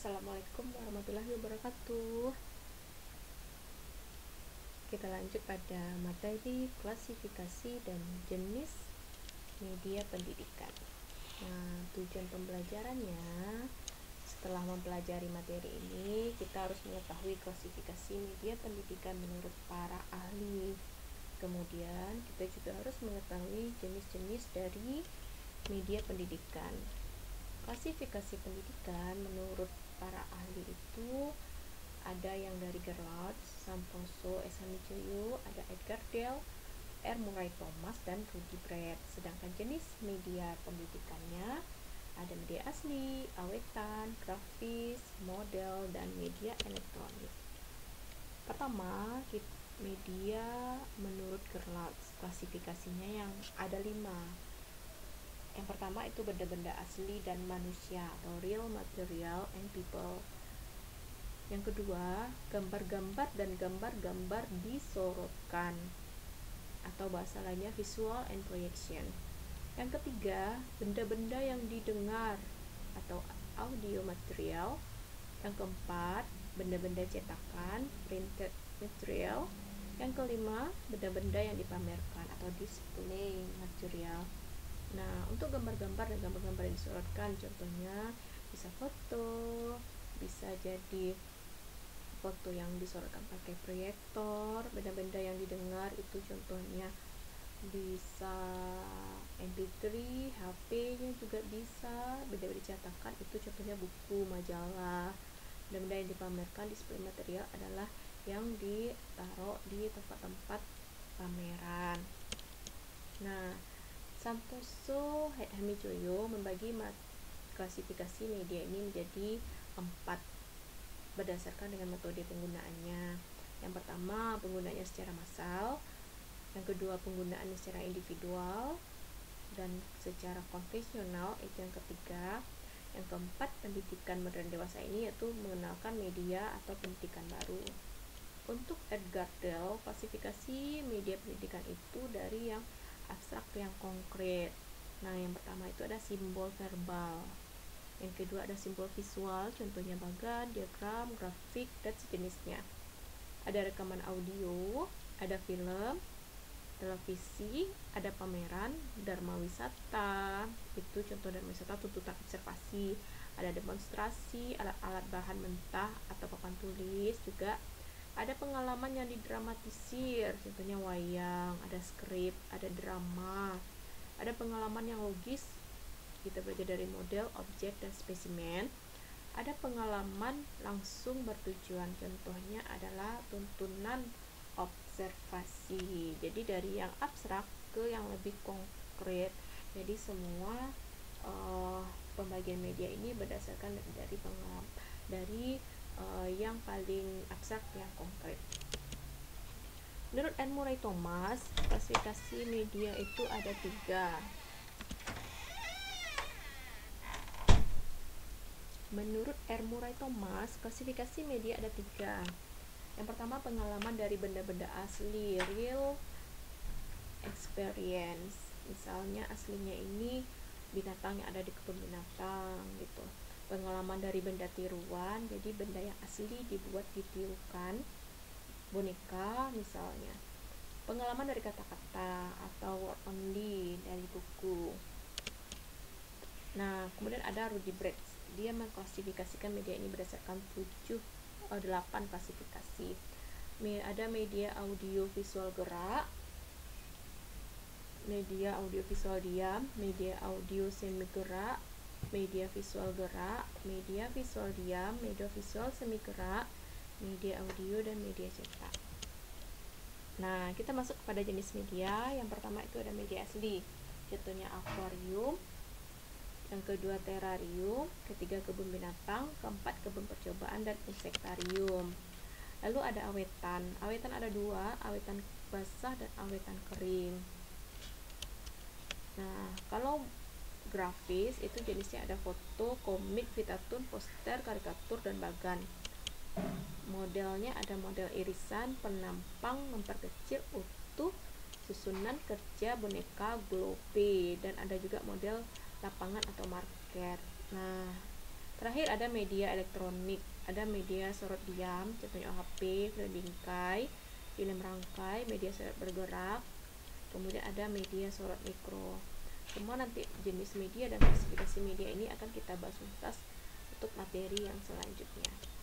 Assalamualaikum warahmatullahi wabarakatuh. Kita lanjut pada materi klasifikasi dan jenis media pendidikan. Nah, tujuan pembelajarannya, setelah mempelajari materi ini, kita harus mengetahui klasifikasi media pendidikan menurut para ahli. Kemudian, kita juga harus mengetahui jenis-jenis dari media pendidikan. Klasifikasi pendidikan menurut para ahli itu ada yang dari Gerlach, Samposo, S. Hamijoyo, ada Edgar Dale, R. Murray Thomas, dan Rudy Brett. Sedangkan jenis media pendidikannya ada media asli, awetan, grafis, model, dan media elektronik. Pertama, media menurut Gerlach, klasifikasinya yang ada 5. Yang pertama itu benda-benda asli dan manusia atau real material and people. Yang kedua, gambar-gambar dan gambar-gambar disorotkan atau bahasa lainnya visual and projection. Yang ketiga, benda-benda yang didengar atau audio material. Yang keempat, benda-benda cetakan printed material. Yang kelima, benda-benda yang dipamerkan atau display material. Nah, untuk gambar-gambar dan gambar-gambar yang disorotkan, contohnya bisa foto, bisa jadi foto yang disorotkan pakai proyektor. Benda-benda yang didengar itu contohnya bisa MP3, HP-nya juga bisa. Benda-benda dicetakan itu contohnya buku, majalah. Benda-benda yang dipamerkan display material adalah yang ditaruh di tempat-tempat pameran. Nah, Samposo Hamijoyo membagi klasifikasi media ini menjadi 4 berdasarkan dengan metode penggunaannya. Yang pertama, penggunaannya secara massal. Yang kedua, penggunaannya secara individual dan secara konvensional. Itu yang ketiga. Yang keempat, pendidikan modern dewasa ini yaitu mengenalkan media atau pendidikan baru. Untuk Edgar Dale, klasifikasi media pendidikan itu dari yang abstrak ke yang konkret. Nah, yang pertama itu ada simbol verbal. Yang kedua ada simbol visual, contohnya bagan, diagram, grafik, dan sejenisnya. Ada rekaman audio, ada film, televisi, ada pameran, dharma wisata, itu contoh dharma wisata, tuntutan observasi, ada demonstrasi, alat-alat bahan mentah atau papan tulis, juga ada pengalaman yang didramatisir, contohnya wayang, ada skrip, ada drama, ada pengalaman yang logis, kita belajar dari model, objek, dan spesimen. Ada pengalaman langsung bertujuan, contohnya adalah tuntunan observasi. Jadi dari yang abstrak ke yang lebih konkret. Jadi semua pembagian media ini berdasarkan dari pengalaman, dari yang paling abstrak yang konkret. Menurut R. Murray Thomas, klasifikasi media itu ada 3. Menurut R. Murray Thomas, klasifikasi media ada 3. Yang pertama, pengalaman dari benda-benda asli, real experience. Misalnya aslinya ini binatang yang ada di kebun binatang gitu. Pengalaman dari benda tiruan, jadi benda yang asli dibuat ditirukan, boneka misalnya. Pengalaman dari kata-kata atau word only dari buku. Nah, kemudian ada Rudy Brett. Dia mengklasifikasikan media ini berdasarkan 8 klasifikasi. Ada media audio visual gerak, media audio visual diam, media audio semi gerak, media visual gerak, media visual diam, media visual semi gerak, media audio, dan media cetak. Nah, kita masuk kepada jenis media. Yang pertama itu ada media asli, contohnya akuarium. Yang kedua terarium, ketiga kebun binatang, keempat kebun percobaan dan insektarium. Lalu ada awetan. Awetan ada 2, awetan basah dan awetan kering. Nah, kalau grafis itu jenisnya ada foto, komik, pitatun, poster, karikatur, dan bagan. Modelnya ada model irisan, penampang, memperkecil, utuh, susunan kerja, boneka, globe, dan ada juga model lapangan atau marker. Nah, Terakhir ada media elektronik, ada media sorot diam, contohnya HP, film bingkai, film rangkai, media sorot bergerak, kemudian ada media sorot mikro. Semua nanti jenis media dan klasifikasi media ini akan kita bahas tuntas untuk materi yang selanjutnya.